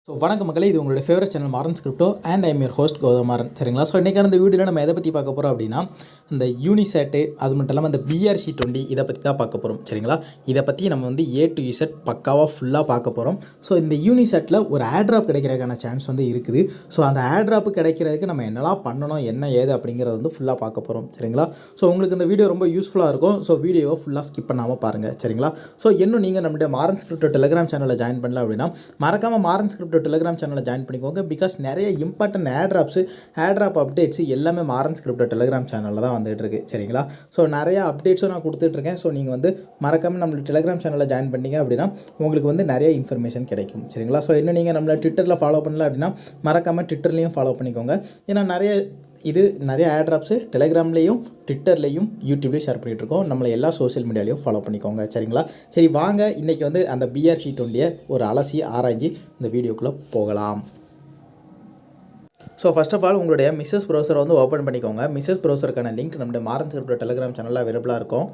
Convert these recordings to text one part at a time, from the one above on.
So வணக்கம் மக்களே, இது உங்களுடைய favourite channel Maran's crypto and I'm your host Gauthamaran. சரிங்களா? ஸோ இன்றைக்கான இந்த வீடியோவில் நம்ம எதை பற்றி பார்க்க போகிறோம் அப்படின்னா, இந்த யூனிசெட்டு அது மட்டும் இல்லாமல் இந்த BRC-20 இதை பற்றி தான் பார்க்க போகிறோம். சரிங்களா? இதை பற்றி நம்ம வந்து A to Z பக்காவாக ஃபுல்லாக பார்க்க போகிறோம். ஸோ இந்த யூனிசெட்டில் ஒரு ஏர்ட்ராப் கிடைக்கிறதுக்கான சான்ஸ் வந்து இருக்குது. ஸோ அந்த ஏர்ட்ராப் கிடைக்கிறதுக்கு நம்ம என்னெல்லாம் பண்ணணும், என்ன ஏது அப்படிங்கிறத வந்து ஃபுல்லாக பார்க்க போகிறோம். சரிங்களா? ஸோ உங்களுக்கு இந்த வீடியோ ரொம்ப யூஸ்ஃபுல்லாக இருக்கும். ஸோ வீடியோவை ஃபுல்லாக ஸ்கிப் பண்ணாமல் பாருங்கள். சரிங்களா? ஸோ இன்னும் நீங்கள் நம்மளுடைய மாரன்ஸ் கிரிப்டோ டெலிகிராம் சேனலில் ஜாயின் பண்ணல அப்படின்னா மறக்காமல் மாரன்ஸ் கிரிப்டோ டெலிகிராம் சேனலில் ஜாயின் பண்ணிக்கோங்க. பிகாஸ் நிறைய இம்பார்ட்டன்ட் ஏர்ட்ராப் அப்டேட்ஸ் எல்லாமே மாரன்ஸ் கிரிப்டோ டெலிகிராம் சேனலில் தான் வந்துட்டு இருக்கு. சரிங்களா? ஸோ நிறைய அப்டேட்ஸும் நான் கொடுத்துட்ருக்கேன். ஸோ நீங்கள் வந்து மறக்காமல் நம்மளோட டெலிகிராம் சேனலில் ஜாயின் பண்ணிங்க அப்படின்னா உங்களுக்கு வந்து நிறைய இன்ஃபர்மேஷன் கிடைக்கும். சரிங்களா? ஸோ இன்னும் நீங்கள் நம்மளை ட்விட்டரில் ஃபாலோ பண்ணல அப்படின்னா மறக்காமல் ட்விட்டர்லேயும் ஃபாலோ பண்ணிக்கோங்க. ஏன்னா நிறைய ஏர்ட்ராப்ஸு டெலிகிராம்லேயும் ட்விட்டர்லேயும் யூடியூப்லேயும் ஷேர் பண்ணிகிட்ருக்கோம். நம்மளை எல்லா சோஷியல் மீடியாலையும் ஃபாலோ பண்ணிக்கோங்க. சரிங்களா? சரி, வாங்க இன்றைக்கி வந்து அந்த BRC-20 ஒரு அலசி ஆராய்ச்சி இந்த வீடியோக்குள்ளே போகலாம். ஸோ ஃபர்ஸ்ட் ஆஃப் ஆல் உங்களுடைய மிஸ்ஸஸ் ப்ரௌசரை வந்து ஓப்பன் பண்ணிக்கோங்க. மிஸ்ஸஸ் ப்ரௌசருக்கான லிங்க் நம்மளுடைய மாரன்ஸ் கிரிப்டோ டெலிகிராம் சேனலில் அவைலபிளாக இருக்கும்.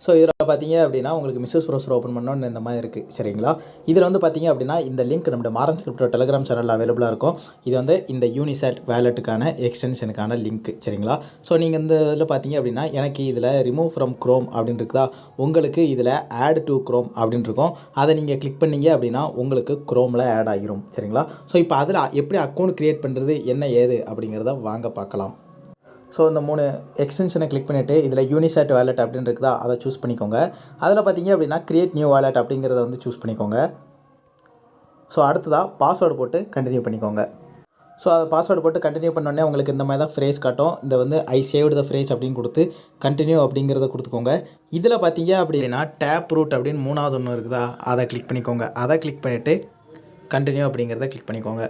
ஸோ இதில் பார்த்தீங்க அப்படின்னா உங்களுக்கு மிஸ்ஸஸ் ப்ரௌசர் ஓப்பன் பண்ணோன்னு இந்த மாதிரி இருக்குது. சரிங்களா? இதில் வந்து பார்த்தீங்க அப்படின்னா இந்த லிங்க் நம்மளுடைய மாரன்ஸ் கிரிப்டோ டெலிகிராம் சேனலில் அவைலபிளாக இருக்கும். இது வந்து இந்த யூனிசெட் வேலெட்டுக்கான எக்ஸ்டென்ஷனுக்கான லிங்க். சரிங்களா? ஸோ நீங்கள் இந்த இதில் பார்த்தீங்க அப்படின்னா எனக்கு இதில் ரிமூவ் ஃப்ரம் க்ரோம் அப்படின்னு இருக்குதா, உங்களுக்கு இதில் ஆட் டு க்ரோம் அப்படின்னு இருக்கும். அதை நீங்கள் கிளிக் பண்ணிங்க அப்படின்னா உங்களுக்கு க்ரோமில் ஆட் ஆகிரும். சரிங்களா? ஸோ இப்போ அதில் எப்படி அக்கௌண்ட் க்ரியேட் பண்ணுறது, என்ன ஏது அப்படிங்கிறத வாங்க பார்க்கலாம். ஸோ இந்த 3 எக்ஸ்டென்ஷனை கிளிக் பண்ணிவிட்டு இதில் யூனிசெட் வாலெட் அப்படின்னு இருக்குதா, அதை சூஸ் பண்ணிக்கோங்க. அதில் பார்த்தீங்க அப்படின்னா கிரியேட் நியூ வாலெட் அப்படிங்கிறத வந்து சூஸ் பண்ணிக்கோங்க. ஸோ அடுத்ததாக பாஸ்வேர்டு போட்டு கண்டினியூ பண்ணிக்கோங்க. ஸோ அதை பாஸ்வேர்டு போட்டு கண்டினியூ பண்ணோடனே உங்களுக்கு இந்த மாதிரி தான் ஃப்ரேஸ் காட்டும். இந்த வந்து ஐ சேவ்டு த ஃப்ரேஸ் அப்படின்னு கொடுத்து கண்டினியூ அப்படிங்கிறத கொடுத்துக்கோங்க. இதில் பார்த்தீங்க அப்படின்னா டேப் ரூட் அப்படின்னு 3வது ஒன்று இருக்குதா, அதை கிளிக் பண்ணிக்கோங்க. அதை கிளிக் பண்ணிவிட்டு கண்டினியூ அப்படிங்கிறத கிளிக் பண்ணிக்கோங்க.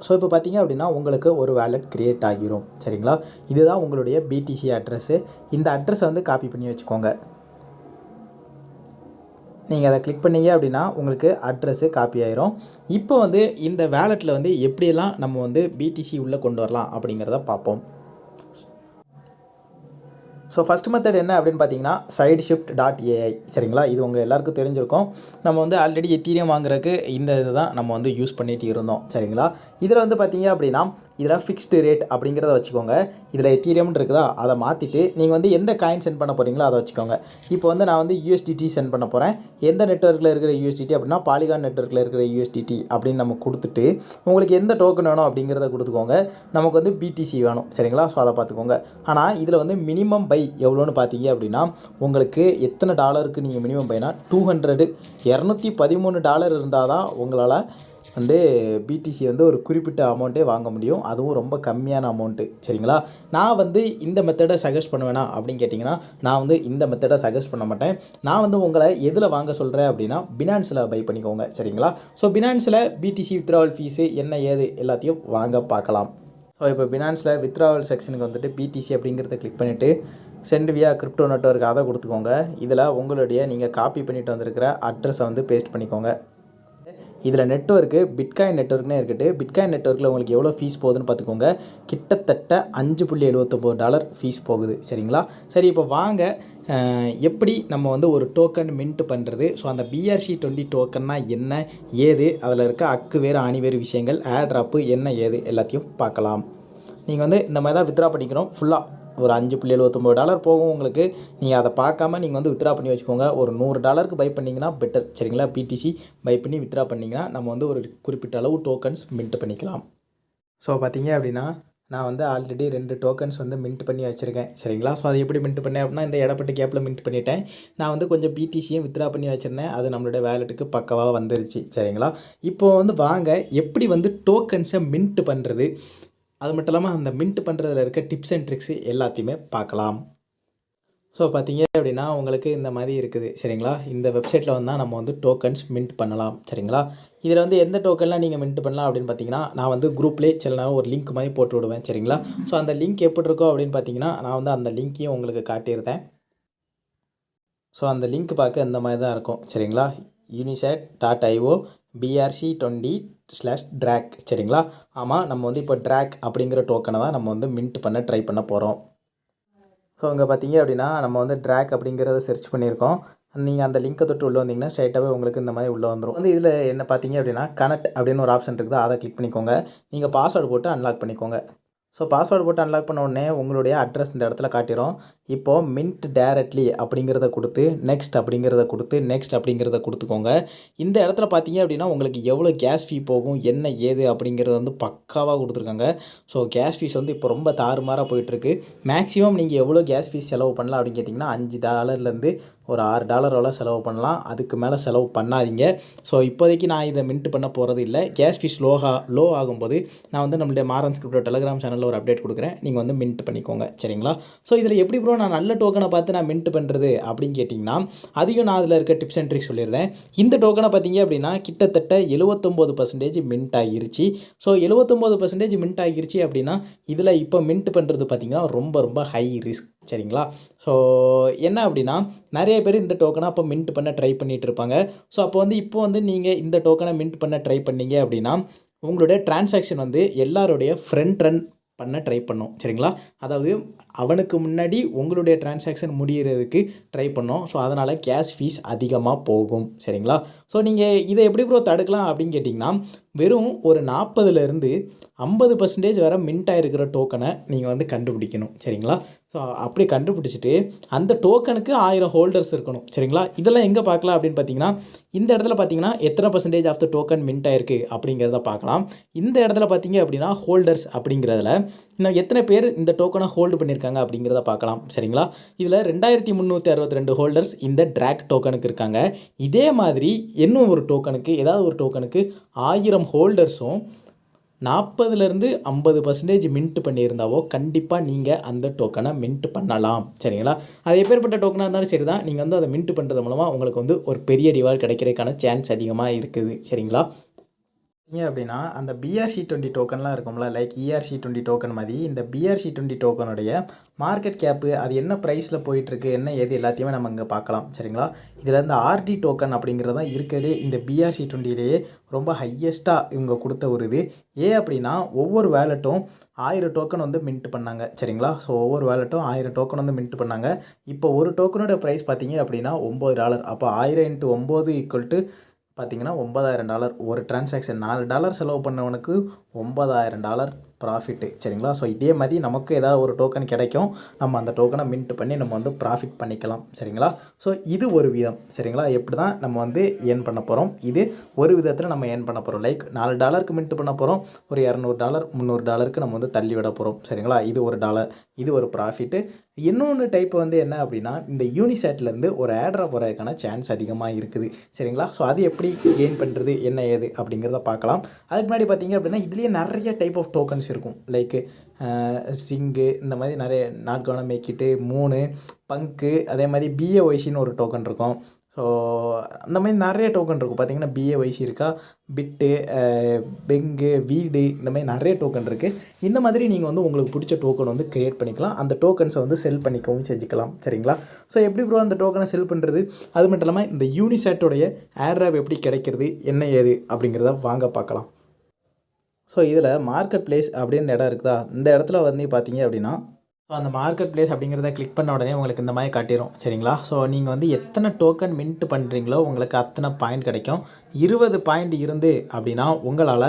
ஸோ இப்போ பார்த்தீங்க அப்படின்னா உங்களுக்கு ஒரு வேலெட் க்ரியேட் ஆகிரும். சரிங்களா? இதுதான் உங்களுடைய BTC அட்ரஸ்ஸு. இந்த அட்ரஸை வந்து காப்பி பண்ணி வச்சுக்கோங்க. நீங்கள் அதை கிளிக் பண்ணீங்க அப்படின்னா உங்களுக்கு அட்ரஸ்ஸு காப்பி ஆயிரும். இப்போ வந்து இந்த வேலெட்டில் வந்து எப்படியெல்லாம் நம்ம வந்து BTC உள்ளே கொண்டு வரலாம் அப்படிங்கிறத பார்ப்போம். ஸோ ஃபஸ்ட் மெத்தட் என்ன அப்படின்னு பார்த்தீங்கன்னா sideshift.ai. சரிங்களா? இது உங்கள் எல்லாருக்கும் தெரிஞ்சிருக்கும். நம்ம வந்து ஆல்ரெடி எத்தீரியம் வாங்குறதுக்கு இந்த இது தான் நம்ம வந்து யூஸ் பண்ணிட்டு இருந்தோம். சரிங்களா? இதில் வந்து பார்த்தீங்க அப்படின்னா இதில் ஃபிக்ஸ்டு ரேட் அப்படிங்கிறத வச்சுக்கோங்க. இதில் எத்தீரியம்னு இருக்குதா, அதை மாற்றிட்டு நீங்கள் வந்து எந்த காயின் சென்ட் பண்ண போகிறீங்களோ அதை வச்சுக்கோங்க. இப்போ வந்து நான் வந்து USDT சென்ட் பண்ண போகிறேன். எந்த நெட்வொர்க்கில் இருக்கிற USDT அப்படின்னா பாலிகான் நெட்வொர்க்கில் இருக்கிற USDT அப்படின்னு நம்ம கொடுத்துட்டு உங்களுக்கு எந்த டோக்கன் வேணும் அப்படிங்கிறத கொடுத்துக்கோங்க. நமக்கு வந்து BTC வேணும். சரிங்களா? ஸோ அதை பார்த்துக்கோங்க. ஆனால் இதில் வந்து மினிமம் பை எவ்வளோன்னு பார்த்தீங்க அப்படின்னா உங்களுக்கு எத்தனை டாலருக்கு நீங்கள் மினிமம் பைனா $213 இருந்தால் தான் உங்களால் வந்து BTC வந்து ஒரு குறிப்பிட்ட அமௌண்ட்டே வாங்க முடியும். அதுவும் ரொம்ப கம்மியான அமௌண்ட்டு. சரிங்களா? நான் வந்து இந்த மெத்தடை சஜஸ்ட் பண்ணுவேனா அப்படின்னு கேட்டிங்கன்னா நான் வந்து இந்த மெத்தடை சஜஸ்ட் பண்ண மாட்டேன். நான் வந்து உங்களை எதில் வாங்க சொல்கிறேன் அப்படின்னா பினான்ஸில் பை பண்ணிக்கோங்க. சரிங்களா? ஸோ பினான்ஸில் BTC வித்ட்ராவல் ஃபீஸு என்ன ஏது எல்லாத்தையும் வாங்க பார்க்கலாம். ஸோ இப்போ பினான்ஸில் வித்ட்ராவல் செக்ஷனுக்கு வந்துட்டு BTC அப்படிங்கிறத கிளிக் பண்ணிவிட்டு சென்ட் வியா கிரிப்டோ நெட்வொர்க் அதை கொடுத்துக்கோங்க. இதில் உங்களுடைய நீங்கள் காப்பி பண்ணிட்டு வந்திருக்கிற அட்ரஸை வந்து பேஸ்ட் பண்ணிக்கோங்க. இதில் நெட்வொர்க்கு பிட்காயின் நெட்வொர்க்னே இருக்கட்டு. பிட்காயின் நெட்வொர்க்கில் உங்களுக்கு எவ்வளோ ஃபீஸ் போகுதுன்னு பார்த்துக்கோங்க. கிட்டத்தட்ட $5.79 ஃபீஸ் போகுது. சரிங்களா? சரி, இப்போ வாங்க எப்படி நம்ம வந்து ஒரு டோக்கன் மின்ட் பண்ணுறது, ஸோ அந்த BRC-20 டோக்கன்னா என்ன ஏது, அதில் இருக்க அக்கு வேறு ஆணி வேறு விஷயங்கள், ஏர்ட்ராப்பு என்ன ஏது எல்லாத்தையும் பார்க்கலாம். நீங்கள் வந்து இந்த மாதிரி தான் வித்ட்ரா பண்ணிக்கணும். ஃபுல்லாக ஒரு $5.79 போகும் உங்களுக்கு. நீங்கள் அதை பார்க்காம நீங்கள் வந்து வித்ட்ரா பண்ணி வச்சுக்கோங்க. ஒரு $100 பை பண்ணிங்கன்னா பெட்டர். சரிங்களா? BTC பை பண்ணி வித்ட்ரா பண்ணிங்கன்னா நம்ம வந்து ஒரு குறிப்பிட்ட அளவு டோக்கன்ஸ் மின்ட் பண்ணிக்கலாம். ஸோ பார்த்தீங்க அப்படின்னா நான் வந்து ஆல்ரெடி 2 டோக்கன்ஸ் வந்து மின்ட் பண்ணி வச்சுருக்கேன். சரிங்களா? ஸோ அதை எப்படி மின்ட் பண்ணேன் அப்படின்னா இந்த இடப்பட்ட கேப்பில் மின்ட் பண்ணிட்டேன். நான் வந்து கொஞ்சம் BTCயும் வித்ட்ரா பண்ணி வச்சுருந்தேன். அது நம்மளுடைய வேலெட்டுக்கு பக்கவாக வந்துருச்சு. சரிங்களா? இப்போது வந்து வாங்க எப்படி வந்து டோக்கன்ஸை மின்ட் பண்ணுறது, அது மட்டும் இல்லாமல் அந்த மின்ட் பண்ணுறதுல இருக்க டிப்ஸ் அண்ட் ட்ரிக்ஸு எல்லாத்தையுமே பார்க்கலாம். ஸோ பார்த்தீங்க அப்படின்னா உங்களுக்கு இந்த மாதிரி இருக்குது. சரிங்களா? இந்த வெப்சைட்டில் வந்தால் நம்ம வந்து டோக்கன்ஸ் மின்ட் பண்ணலாம். சரிங்களா? இதில் வந்து எந்த டோக்கன்லாம் நீங்கள் மின்ட் பண்ணலாம் அப்படின்னு பார்த்தீங்கன்னா நான் வந்து குரூப்லேயே சில நேரம் ஒரு லிங்க் மாதிரி போட்டு விடுவேன். சரிங்களா? ஸோ அந்த லிங்க் எப்படி இருக்கோ அப்படின்னு பார்த்தீங்கன்னா நான் வந்து அந்த லிங்க்கையும் உங்களுக்கு காட்டியிருந்தேன். ஸோ அந்த லிங்க் பார்க்க இந்த மாதிரி தான் இருக்கும். சரிங்களா? uniset.io BRC-20/DRAC. சரிங்களா? ஆமாம், நம்ம வந்து இப்போ ட்ராக் அப்படிங்கிற டோக்கனை தான் நம்ம வந்து மின்ட் பண்ண ட்ரை பண்ண போகிறோம். ஸோ இங்கே பார்த்தீங்க அப்படின்னா நம்ம வந்து ட்ராக் அப்படிங்கிறத சர்ச் பண்ணியிருக்கோம். நீங்கள் அந்த லிங்கை தொட்டு உள்ளே வந்தீங்கன்னா ஸ்ட்ரைட்டாகவே உங்களுக்கு இந்த மாதிரி உள்ளே வந்துடும். வந்து இதில் என்ன பார்த்தீங்க அப்படின்னா கனெக்ட் அப்படின்னு ஒரு ஆப்ஷன் இருக்குது, அதை கிளிக் பண்ணிக்கோங்க. நீங்கள் பாஸ்வேர்டு போட்டு அன்லாக் பண்ணிக்கோங்க. ஸோ பாஸ்வேர்டு போட்டு அன்லாக் பண்ண உடனே உங்களுடைய அட்ரஸ் இந்த இடத்துல காட்டிடும். இப்போது மின்ட் டைரக்ட்லி அப்படிங்கிறத கொடுத்து நெக்ஸ்ட் அப்படிங்கிறத கொடுத்து நெக்ஸ்ட் அப்படிங்கிறத கொடுத்துக்கோங்க. இந்த இடத்துல பார்த்தீங்க அப்படின்னா உங்களுக்கு எவ்வளோ கேஸ் ஃபீ போகும் என்ன ஏது அப்படிங்கிறது வந்து பக்காவாக கொடுத்துருக்காங்க. ஸோ கேஸ் ஃபீஸ் வந்து இப்போ ரொம்ப தாறுமாறாக போயிட்டுருக்கு. மேக்ஸிமம் நீங்கள் எவ்வளோ கேஸ் ஃபீஸ் செலவு பண்ணலாம் அப்படின்னு கேட்டிங்கன்னா $5 ஒரு $6 செலவு பண்ணலாம். அதுக்கு மேலே செலவு பண்ணாதீங்க. ஸோ இப்போதைக்கு நான் இதை மின்ட் பண்ண போகிறது இல்லை. கேஸ் ஃபீஸ் லோ ஆகும்போது நான் வந்து நம்மளுடைய மாரன் ஸ்கிரிப்டோ டெலிகிராம் சேனலில் ஒரு அப்டேட் கொடுக்குறேன், நீங்கள் வந்து மின்ட் பண்ணிக்கோங்க. சரிங்களா? ஸோ இதில் எப்படி ப்ரோ நான் நல்ல டோக்கனை பார்த்து நான் மின்ட் பண்ணுறது அப்படின்னு கேட்டிங்கன்னா அதிகம் நான் அதில் இருக்க டிப்ஸ் அண்ட் ட்ரிக்ஸ் சொல்லியிருந்தேன். இந்த டோக்கனை பார்த்தீங்க அப்படின்னா கிட்டத்தட்ட 79% மின்ட் ஆகிருச்சு. ஸோ 79% மின்ட் ஆகிருச்சு அப்படின்னா இதில் இப்போ மின்ட் பண்ணுறது பார்த்திங்கன்னா ரொம்ப ரொம்ப ஹை ரிஸ்க். சரிங்களா? ஸோ என்ன அப்படின்னா நிறைய பேர் இந்த டோக்கனை அப்போ மின்ட் பண்ண ட்ரை பண்ணிகிட்டு இருப்பாங்க. ஸோ அப்போ வந்து இப்போ வந்து நீங்கள் இந்த டோக்கனை மின்ட் பண்ண ட்ரை பண்ணீங்க அப்படின்னா உங்களுடைய டிரான்சாக்ஷன் வந்து எல்லாருடைய ஃப்ரண்ட் ரன் பண்ண ட்ரை பண்ணும். சரிங்களா? அதாவது அவனுக்கு முன்னாடி உங்களுடைய டிரான்சாக்ஷன் முடிகிறதுக்கு ட்ரை பண்ணோம். ஸோ அதனால் கேஷ் ஃபீஸ் அதிகமாக போகும். சரிங்களா? ஸோ நீங்கள் இதை எப்படி ப்ரோ தடுக்கலாம் அப்படின்னு கேட்டிங்கன்னா வெறும் ஒரு 40% 50% வரை மின்ட்டாக இருக்கிற டோக்கனை நீங்கள் வந்து கண்டுபிடிக்கணும். சரிங்களா? ஸோ அப்படி கண்டுபிடிச்சிட்டு அந்த டோக்கனுக்கு 1000 ஹோல்டர்ஸ் இருக்கணும். சரிங்களா? இதெல்லாம் எங்கே பார்க்கலாம் அப்படின்னு பார்த்தீங்கன்னா இந்த இடத்துல பார்த்தீங்கன்னா எத்தனை % ஆஃப் த டோக்கன் மின்ட் ஆயிருக்கு அப்படிங்கிறத பார்க்கலாம். இந்த இடத்துல பார்த்தீங்க அப்படின்னா ஹோல்டர்ஸ் அப்படிங்கிறதுல இன்னும் எத்தனை பேர் இந்த டோக்கனை ஹோல்டு பண்ணியிருக்காங்க அப்படிங்கிறத பார்க்கலாம். சரிங்களா? இதில் 2362 ஹோல்டர்ஸ் இந்த ட்ராக் டோக்கனுக்கு இருக்காங்க. இதே மாதிரி இன்னும் ஒரு டோக்கனுக்கு ஏதாவது ஒரு டோக்கனுக்கு 1000 ஹோல்டர்ஸும் 40% மின்ட் பண்ணியிருந்தாவோ கண்டிப்பாக நீங்கள் அந்த டோக்கனை மின்ட் பண்ணலாம். சரிங்களா? அது எப்பேற்பட்ட டோக்கனாக இருந்தாலும் சரி தான், நீங்கள் வந்து அதை மின்ட் பண்ணுறது மூலமாக உங்களுக்கு வந்து ஒரு பெரிய ரிவார்டு கிடைக்கிறதுக்கான சான்ஸ் அதிகமாக இருக்குது. சரிங்களா? ஏன் அப்படின்னா அந்த BRC-20 டோக்கன்லாம் இருக்கும்ல, லைக் ERC-20 டோக்கன் மாதிரி இந்த BRC-20 டோக்கனுடைய மார்க்கெட் கேப்பு அது என்ன ப்ரைஸில் போயிட்டுருக்கு என்ன ஏது எல்லாத்தையுமே நம்ம இங்கே பார்க்கலாம். சரிங்களா? இதில் இந்த RD டோக்கன் அப்படிங்கிறது தான் இருக்கிறதே இந்த BRC-20லேயே ரொம்ப ஹையஸ்ட்டாக இவங்க கொடுத்த ஒரு இது. ஏன் அப்படின்னா ஒவ்வொரு வேலெட்டும் 1000 டோக்கன் வந்து மின்ட் பண்ணாங்க. சரிங்களா? ஸோ ஒவ்வொரு வேலெட்டும் 1000 டோக்கன் வந்து மின்ட் பண்ணாங்க. இப்போ ஒரு டோக்கனோட ப்ரைஸ் பார்த்தீங்க அப்படின்னா $9. அப்போ 1000 × 9 = பார்த்தீங்கன்னா $9000. ஒரு டிரான்சாக்ஷன் $4 செலவு பண்ணவனுக்கு $9000 ப்ராஃபிட்டு. சரிங்களா? ஸோ இதே மாதிரி நமக்கு ஏதாவது ஒரு டோக்கன் கிடைக்கும், நம்ம அந்த டோக்கனை மின்ட் பண்ணி நம்ம வந்து ப்ராஃபிட் பண்ணிக்கலாம். சரிங்களா? ஸோ இது ஒரு விதம். சரிங்களா? எப்படி தான் நம்ம வந்து ஏர்ன் பண்ண போகிறோம், இது ஒரு விதத்தில் நம்ம ஏர்ன் பண்ண போகிறோம். லைக் $4 மின்ட் பண்ண போகிறோம், ஒரு $200 $300 நம்ம வந்து தள்ளி விட போகிறோம். சரிங்களா? இது ஒரு $1, இது ஒரு ப்ராஃபிட்டு. இன்னொன்று டைப் வந்து என்ன அப்படின்னா இந்த யூனிசேட்லேருந்து ஒரு ஏர்ட்ராப் வரதுக்கான சான்ஸ் அதிகமாக இருக்குது. சரிங்களா? ஸோ அது எப்படி கெயின் பண்ணுறது என்ன ஏது அப்படிங்கிறத பார்க்கலாம். அதுக்கு முன்னாடி பார்த்தீங்க அப்படின்னா இதுலேயே நிறைய டைப் ஆஃப் டோக்கன்ஸ் இருக்கும். லைக்கு சிங்கு இந்த மாதிரி நிறைய நாட் கோனா மேக் இட் 3 பங்கு, அதே மாதிரி BAYCன்னு ஒரு டோக்கன் இருக்கும். ஸோ அந்த மாதிரி நிறைய டோக்கன் இருக்கும். பார்த்திங்கன்னா BAYC இருக்கா, பிட்டு, பெங்கு, வீடு, இந்த மாதிரி நிறைய டோக்கன் இருக்குது. இந்த மாதிரி நீங்கள் வந்து உங்களுக்கு பிடிச்ச டோக்கன் வந்து க்ரியேட் பண்ணிக்கலாம். அந்த டோக்கன்ஸை வந்து செல் பண்ணிக்கவும் செஞ்சுக்கலாம். சரிங்களா? ஸோ எப்படி ப்ரோ அந்த டோக்கனை செல் பண்ணுறது, அது மட்டும் இல்லாமல் இந்த யூனிசேட்டோடைய ஏர்ட்ராப் எப்படி கிடைக்கிறது என்ன ஏது அப்படிங்கிறத வாங்க பார்க்கலாம். ஸோ இதில் மார்க்கெட் பிளேஸ் அப்படின்னு இடம் இருக்குதா, இந்த இடத்துல வந்து பார்த்தீங்க அப்படின்னா ஸோ அந்த மார்க்கெட் பிளேஸ் அப்படிங்கிறத கிளிக் பண்ண உடனே உங்களுக்கு இந்த மாதிரி காட்டிடும். சரிங்களா? ஸோ நீங்கள் வந்து எத்தனை டோக்கன் மின்ட் பண்ணுறீங்களோ உங்களுக்கு அத்தனை பாயிண்ட் கிடைக்கும். 20 பாயிண்ட் இருந்து அப்படின்னா உங்களால்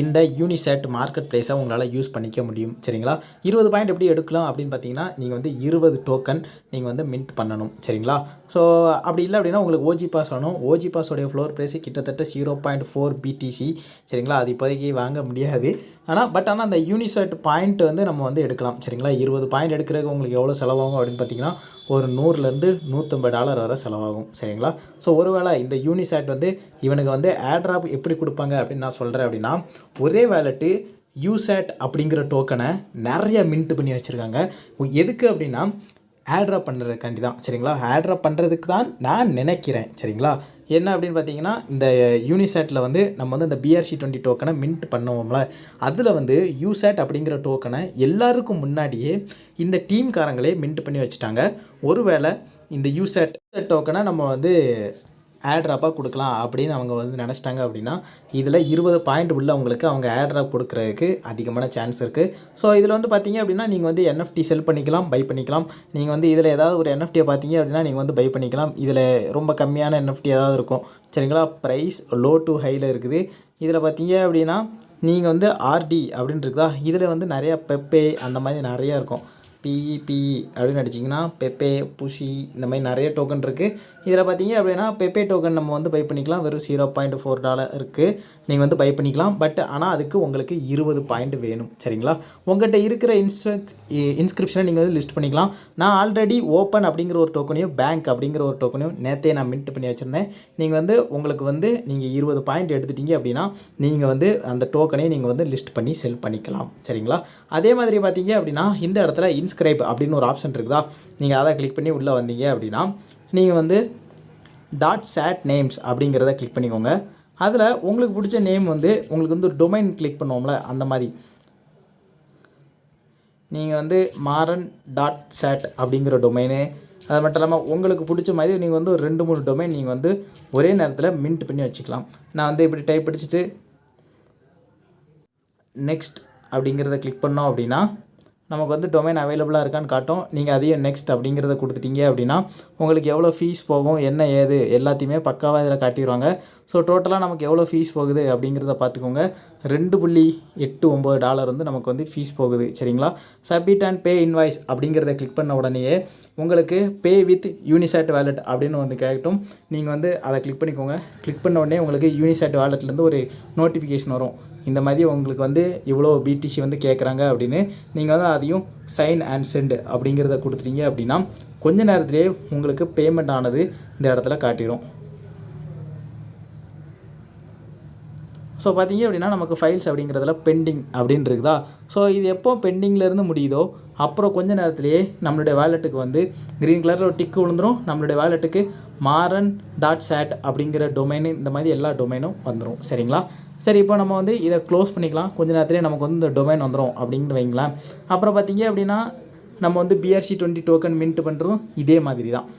இந்த யூனிசேட் மார்க்கெட் பிளேஸை உங்களால் யூஸ் பண்ணிக்க முடியும். சரிங்களா? 20 பாயிண்ட் எப்படி எடுக்கலாம் அப்படின்னு பார்த்தீங்கன்னா நீங்கள் வந்து 20 டோக்கன் நீங்கள் வந்து மின்ட் பண்ணணும். சரிங்களா? ஸோ அப்படி இல்லை அப்படின்னா உங்களுக்கு ஓஜி பாஸ் வேணும். ஓஜி பாஸோடைய ஃப்ளோர் ப்ரைஸு கிட்டத்தட்ட 0.4 BTC. சரிங்களா? அது இப்போதைக்கு வாங்க முடியாது. ஆனால் அந்த யூனிசேட் பாயிண்ட் வந்து நம்ம வந்து எடுக்கலாம். சரிங்களா? 20 பாயிண்ட் எடுக்கிறதுக்கு உங்களுக்கு எவ்வளோ செலவாகும் அப்படின்னு பார்த்தீங்கன்னா ஒரு $100 - $150 வரை செலவாகும். சரிங்களா? ஸோ ஒருவேளை இந்த யூனிசேட் வந்து இவனுக்கு வந்து ஏர்ட்ராப் எப்படி கொடுப்பாங்க அப்படின்னு நான் சொல்கிறேன் அப்படின்னா ஒரே வேலெட்டு யூசேட் அப்படிங்கிற டோக்கனை நிறைய மின்ட் பண்ணி வச்சுருக்காங்க. எதுக்கு அப்படின்னா ஏர்ட்ராப் பண்ணுறதுக்காண்டி தான். சரிங்களா? ஏர்ட்ராப் பண்ணுறதுக்கு தான் நான் நினைக்கிறேன். சரிங்களா? என்ன அப்படின்னு பார்த்தீங்கன்னா இந்த யூனிசேட்டில் வந்து நம்ம வந்து இந்த BRC-20 டோக்கனை மின்ட் பண்ணுவோம்ல, அதில் வந்து யூசேட் அப்படிங்கிற டோக்கனை எல்லாருக்கும் முன்னாடியே இந்த டீம்காரங்களே மின்ட் பண்ணி வச்சுட்டாங்க. ஒருவேளை இந்த யூசேட் டோக்கனை நம்ம வந்து ஏர்ட்ராப்பாக கொடுக்கலாம் அப்படின்னு அவங்க வந்து நினச்சிட்டாங்க அப்படின்னா இதில் 20 பாயிண்ட் உள்ளவங்களுக்கு அவங்க ஏர்ட்ராப் கொடுக்குறதுக்கு அதிகமான சான்ஸ் இருக்குது. ஸோ இதில் வந்து பார்த்தீங்க அப்படின்னா நீங்கள் வந்து NFT செல் பண்ணிக்கலாம், பை பண்ணிக்கலாம். நீங்கள் வந்து இதில் ஏதாவது ஒரு NFTயை பார்த்தீங்க அப்படின்னா நீங்கள் வந்து பை பண்ணிக்கலாம். இதில் ரொம்ப கம்மியான NFT ஏதாவது இருக்கும் சரிங்களா. ப்ரைஸ் லோ டு ஹையில் இருக்குது. இதில் பார்த்தீங்க அப்படின்னா நீங்கள் வந்து RD அப்படின்னு இருக்குதா, இதில் வந்து நிறையா பெப்பே அந்த மாதிரி நிறையா இருக்கும். PEPE அப்படின்னு அடிச்சிங்கன்னா பெப்பே, புஷி இந்த மாதிரி நிறைய டோக்கன் இருக்குது. இதில் பார்த்தீங்க அப்படின்னா பெப்பே டோக்கன் நம்ம வந்து பை பண்ணிக்கலாம். வெறும் $0.4 இருக்குது. நீங்கள் வந்து பை பண்ணிக்கலாம். பட் ஆனால் அதுக்கு உங்களுக்கு 20 பாயிண்ட் வேணும் சரிங்களா. உங்கள்கிட்ட இருக்கிற இன்ஸ்கிரிப்ஷனை நீங்கள் வந்து லிஸ்ட் பண்ணிக்கலாம். நான் ஆல்ரெடி ஓப்பன் அப்படிங்கிற ஒரு டோக்கனையும் பேங்க் அப்படிங்கிற ஒரு டோக்கனையும் நேற்றே நான் மின்ட் பண்ணி வச்சுருந்தேன். நீங்கள் வந்து உங்களுக்கு வந்து நீங்கள் 20 பாயிண்ட் எடுத்துட்டீங்க அப்படின்னா நீங்கள் வந்து அந்த டோக்கனை நீங்கள் வந்து லிஸ்ட் பண்ணி செல் பண்ணிக்கலாம் சரிங்களா. அதே மாதிரி பார்த்தீங்க அப்படின்னா இந்த இடத்துல இன்ஸ்கிரைப் அப்படின்னு ஒரு ஆப்ஷன் இருக்குதா, நீங்கள் அதை கிளிக் பண்ணி உள்ளே வந்தீங்க அப்படின்னா நீங்கள் வந்து .sat நேம்ஸ் அப்படிங்கிறத கிளிக் பண்ணிக்கோங்க. அதில் உங்களுக்கு பிடிச்ச நேம் வந்து உங்களுக்கு வந்து ஒரு டொமைன் கிளிக் பண்ணுவோம்ல அந்த மாதிரி நீங்கள் வந்து maran.sat அப்படிங்கிற டொமைனு, அது மட்டும் இல்லாமல் உங்களுக்கு பிடிச்ச மாதிரி நீங்கள் வந்து ஒரு 2-3 டொமைன் நீங்கள் வந்து ஒரே நேரத்தில் மின்ட் பண்ணி வச்சுக்கலாம். நான் வந்து இப்படி டைப் அடிச்சுட்டு நெக்ஸ்ட் அப்படிங்கிறத கிளிக் பண்ணோம் அப்படின்னா நமக்கு வந்து டொமைன் அவைலபிளாக இருக்கான்னு காட்டும். நீங்கள் அதையும் நெக்ஸ்ட் அப்படிங்கிறத கொடுத்துட்டீங்க அப்படின்னா உங்களுக்கு எவ்வளோ ஃபீஸ் போகும் என்ன ஏது எல்லாத்தையுமே பக்காவாக இதில் காட்டிடுவாங்க. ஸோ டோட்டலாக நமக்கு எவ்வளோ ஃபீஸ் போகுது அப்படிங்கிறத பார்த்துக்கோங்க. $2.89 வந்து நமக்கு வந்து ஃபீஸ் போகுது சரிங்களா. சப்மிட் அண்ட் பே இன்வாய்ஸ் அப்படிங்கிறத கிளிக் பண்ண உடனேயே உங்களுக்கு பே வித் யூனிசாட் வேலெட் அப்படின்னு ஒன்று கேட்கட்டும். நீங்கள் வந்து அதை கிளிக் பண்ணிக்கோங்க. கிளிக் பண்ண உடனே உங்களுக்கு யூனிசாட் வேலெட்லேருந்து ஒரு நோட்டிஃபிகேஷன் வரும். இந்த மாதிரி உங்களுக்கு வந்து இவ்வளோ BTC வந்து கேட்குறாங்க அப்படின்னு. நீங்கள் வந்து அதையும் சைன் அண்ட் சென்ட் அப்படிங்கிறத கொடுத்துட்டீங்க அப்படின்னா கொஞ்ச நேரத்திலே உங்களுக்கு பேமெண்ட் ஆனது இந்த இடத்துல காட்டிடும். ஸோ பார்த்தீங்க அப்படின்னா நமக்கு ஃபைல்ஸ் அப்படிங்கிறதுல பெண்டிங் அப்படின்னு இருக்குதா. ஸோ இது எப்போ பெண்டிங்லேருந்து முடியுதோ அப்புறம் கொஞ்ச நேரத்திலேயே நம்மளுடைய வேலெட்டுக்கு வந்து க்ரீன் கலரில் ஒரு டிக்கு விழுந்துடும். நம்மளுடைய வேலெட்டுக்கு maran.sat அப்படிங்கிற டொமைனு இந்த மாதிரி எல்லா டொமைனும் வந்துடும் சரிங்களா. சரி, இப்போ நம்ம வந்து இதை க்ளோஸ் பண்ணிக்கலாம். கொஞ்ச நேரத்திலே நமக்கு வந்து இந்த டொமைன் வந்துடும் அப்படின்னு வைங்களேன். அப்புறம் பார்த்தீங்க அப்படின்னா நம்ம வந்து BRC-20 டோக்கன் மின்ட் பண்ணுறதும் இதே மாதிரி தான்.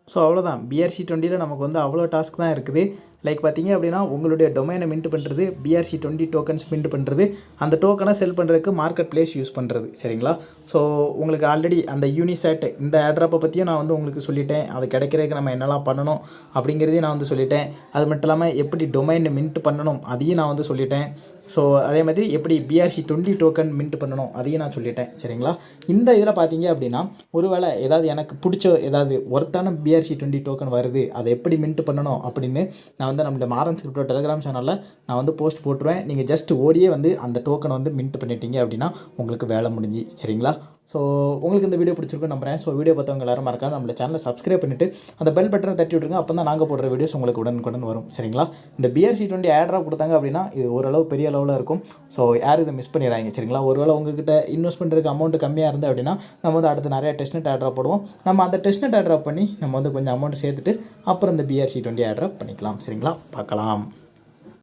ஸோ அவ்வளோதான். BRC-20ல் நமக்கு வந்து அவ்வளோ டாஸ்க் தான் இருக்குது. லைக் பார்த்தீங்க அப்படின்னா உங்களுடைய டொமைனை மின்ட் பண்ணுறது, BRC-20 டோக்கன்ஸ் மின்ட் பண்ணுறது, அந்த டோக்கனை செல் பண்ணுறதுக்கு மார்க்கெட் பிளேஸ் யூஸ் பண்ணுறது சரிங்களா. ஸோ உங்களுக்கு ஆல்ரெடி அந்த யூனிசாட் இந்த ஏர்ட்ராப்பை பற்றியும் நான் வந்து உங்களுக்கு சொல்லிட்டேன். அது கிடைக்கிறதுக்கு நம்ம என்னெல்லாம் பண்ணணும் அப்படிங்கிறதையும் நான் வந்து சொல்லிட்டேன். அது மட்டும் இல்லாமல் எப்படி டொமைனை மின்ட் பண்ணணும் அதையும் நான் வந்து சொல்லிட்டேன். ஸோ அதே மாதிரி எப்படி BRC-20 டோக்கன் மின்ட் பண்ணணும் அதையும் நான் சொல்லிட்டேன் சரிங்களா. இந்த இதில் பார்த்தீங்க அப்படின்னா ஒருவேளை ஏதாவது எனக்கு பிடிச்ச ஏதாவது ஒர்த்தான BRC-20 டோக்கன் வருது, அதை எப்படி மின்ட் பண்ணணும் அப்படின்னு நான் வந்து நம்மளுடைய மாரன் ஸ்கிரிப்டோ டெலிகிராம் சேனலில் நான் வந்து போஸ்ட் போட்டுருவேன். நீங்கள் ஜஸ்ட் ஓடியே வந்து அந்த டோக்கனை வந்து மின்ட் பண்ணிட்டீங்க அப்படின்னா உங்களுக்கு வேலை முடிஞ்சு சரிங்களா. ஸோ உங்களுக்கு இந்த வீடியோ பிடிச்சிருக்கும் நம்புறேன். ஸோ வீடியோ பார்த்தவங்க எல்லாரும் மறக்காம நம்மளோட சேனலை சப்ஸ்கிரைப் பண்ணிவிட்டு அந்த பெல் பட்டனை தட்டி விட்ருங்க. அப்போ தான் நாங்கள் போடுற வீடியோஸ் உங்களுக்கு உடனுக்குடன் வரும் சரிங்களா. இந்த BRC-20 ஏர்ட்ராப் கொடுத்தாங்க அப்படின்னா இது ஓரளவு பெரிய அளவில் இருக்கும். ஸோ யாரும் இதை மிஸ் பண்ணிடுறாங்க சரிங்களா. ஒருவேளை உங்ககிட்ட இன்வெஸ்ட் பண்ணுறதுக்கு அமௌண்ட் கம்மியாக இருந்தால் அப்படின்னா நம்ம வந்து அடுத்து நிறைய டெஸ்ட்நெட் ஏர்ட்ராப் போடுவோம். நம்ம அந்த டெஸ்ட்நெட் ஏர்ட்ராப் பண்ணி நம்ம வந்து கொஞ்சம் அமௌண்ட் சேர்த்துட்டு அப்புறம் இந்த BRC-20 ஏர்ட்ராப் பண்ணிக்கலாம் சரிங்களா. பார்க்கலாம்.